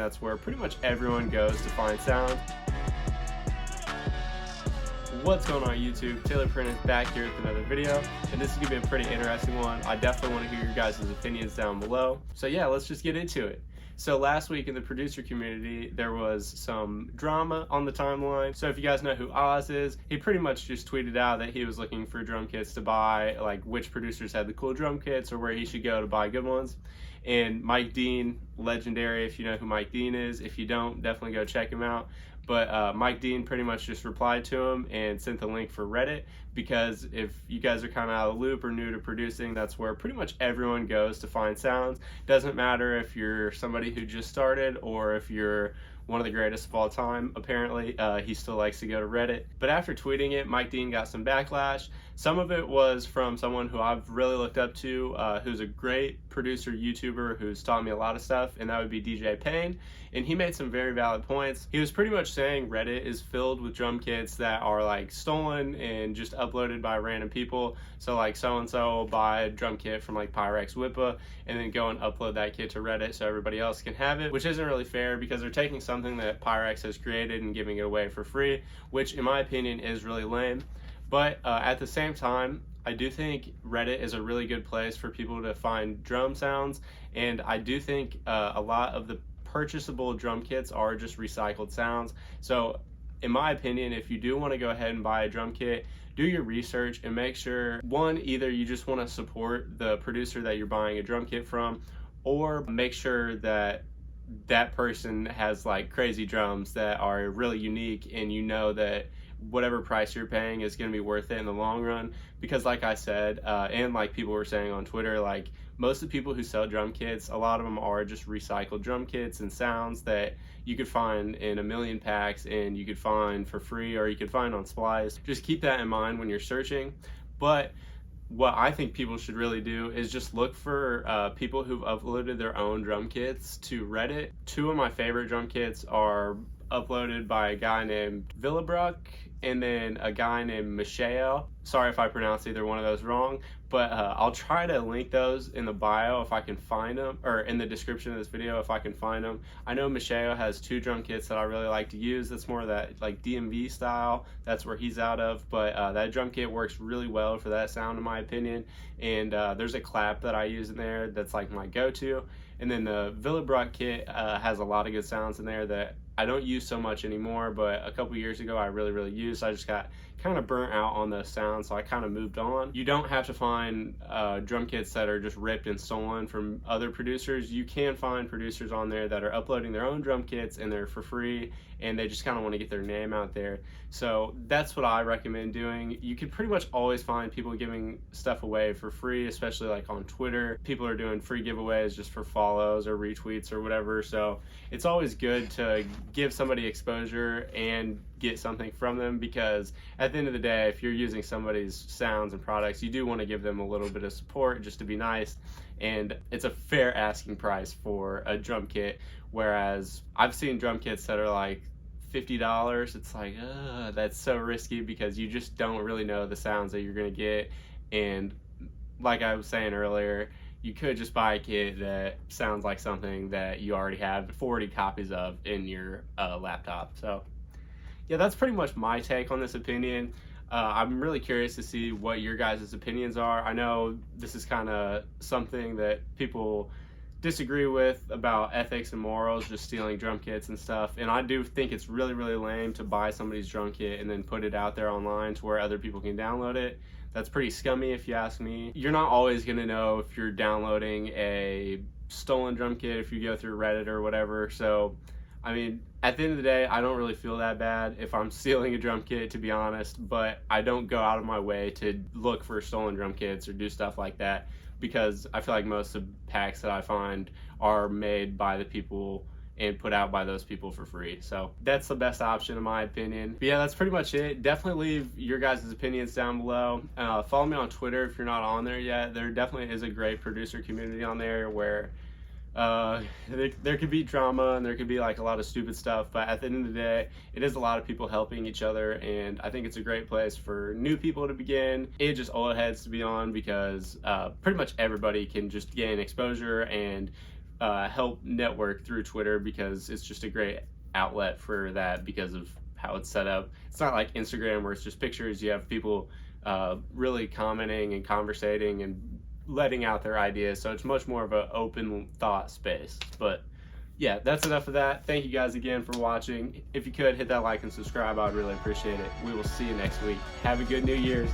That's where pretty much everyone goes to find sound. What's going on YouTube? Taylor Print is back here with another video, and this is going to be a pretty interesting one. I definitely want to hear your guys' opinions down below. So yeah, let's just get into it. So last week in the producer community, there was some drama on the timeline. So if you guys know who Oz is, he pretty much just tweeted out that he was looking for drum kits to buy, like which producers had the cool drum kits or where he should go to buy good ones. And Mike Dean, legendary, if you know who Mike Dean is. If you don't, definitely go check him out. But Mike Dean pretty much just replied to him and sent the link for Reddit, because if you guys are kind of out of the loop or new to producing, that's where pretty much everyone goes to find sounds. Doesn't matter if you're somebody who just started or if you're one of the greatest of all time. Apparently, he still likes to go to Reddit. But after tweeting it, Mike Dean got some backlash. Some of it was from someone who I've really looked up to, who's a great producer YouTuber who's taught me a lot of stuff, and that would be DJ Payne. And he made some very valid points. He was pretty much saying Reddit is filled with drum kits that are like stolen and just uploaded by random people. So like so-and-so will buy a drum kit from like Pyrex Whippa and then go and upload that kit to Reddit so everybody else can have it, which isn't really fair because they're taking something that Pyrex has created and giving it away for free, which in my opinion is really lame. But at the same time, I do think Reddit is a really good place for people to find drum sounds, and I do think a lot of the purchasable drum kits are just recycled sounds. So in my opinion, if you do want to go ahead and buy a drum kit, do your research and make sure, one, either you just want to support the producer that you're buying a drum kit from, or make sure that that person has like crazy drums that are really unique and you know that whatever price you're paying is going to be worth it in the long run. Because like I said, and like people were saying on Twitter, like most of the people who sell drum kits, a lot of them are just recycled drum kits and sounds that you could find in a million packs and you could find for free or you could find on Splice. Just keep that in mind when you're searching. But what I think people should really do is just look for people who've uploaded their own drum kits to Reddit. Two of my favorite drum kits are uploaded by a guy named Villabruck and then a guy named Michelle. Sorry if I pronounced either one of those wrong, but I'll try to link those in the bio if I can find them, or in the description of this video if I can find them. I know Michelle has two drum kits that I really like to use. That's more of that like DMV style. That's where he's out of, but that drum kit works really well for that sound in my opinion. And there's a clap that I use in there that's like my go-to. And then the Villabruck kit has a lot of good sounds in there that I don't use so much anymore, but a couple years ago I really used. I just got kind of burnt out on the sound, so I kind of moved on. You don't have to find drum kits that are just ripped and stolen from other producers. You can find producers on there that are uploading their own drum kits and they're for free and they just kind of want to get their name out there. So that's what I recommend doing. You can pretty much always find people giving stuff away for free, especially like on Twitter. People are doing free giveaways just for follows or retweets or whatever. So it's always good to give somebody exposure and get something from them, because at the end of the day, if you're using somebody's sounds and products, you do want to give them a little bit of support just to be nice. And it's a fair asking price for a drum kit, whereas I've seen drum kits that are like $50. It's like, that's so risky because you just don't really know the sounds that you're gonna get. And like I was saying earlier, you could just buy a kit that sounds like something that you already have 40 copies of in your laptop. So yeah, that's pretty much my take on this opinion. I'm really curious to see what your guys' opinions are. I know this is kind of something that people disagree with about ethics and morals, just stealing drum kits and stuff. And I do think it's really lame to buy somebody's drum kit and then put it out there online to where other people can download it. That's pretty scummy if you ask me. You're not always gonna know if you're downloading a stolen drum kit if you go through Reddit or whatever. So I mean, at the end of the day, I don't really feel that bad if I'm stealing a drum kit, to be honest, but I don't go out of my way to look for stolen drum kits or do stuff like that, because I feel like most of the packs that I find are made by the people and put out by those people for free. So that's the best option in my opinion. But yeah, that's pretty much it. Definitely leave your guys' opinions down below. Follow me on Twitter if you're not on there yet. There definitely is a great producer community on there where there could be drama and there could be like a lot of stupid stuff, but at the end of the day, it is a lot of people helping each other, and I think it's a great place for new people to begin and just old heads to be on, because pretty much everybody can just gain exposure and help network through Twitter, because it's just a great outlet for that because of how it's set up. It's not like Instagram where it's just pictures. You have people really commenting and conversating and letting out their ideas, so it's much more of an open thought space. But yeah, that's enough of that. Thank you guys again for watching. If you could hit that like and subscribe, I'd really appreciate it. We will see you next week. Have a good New Year's.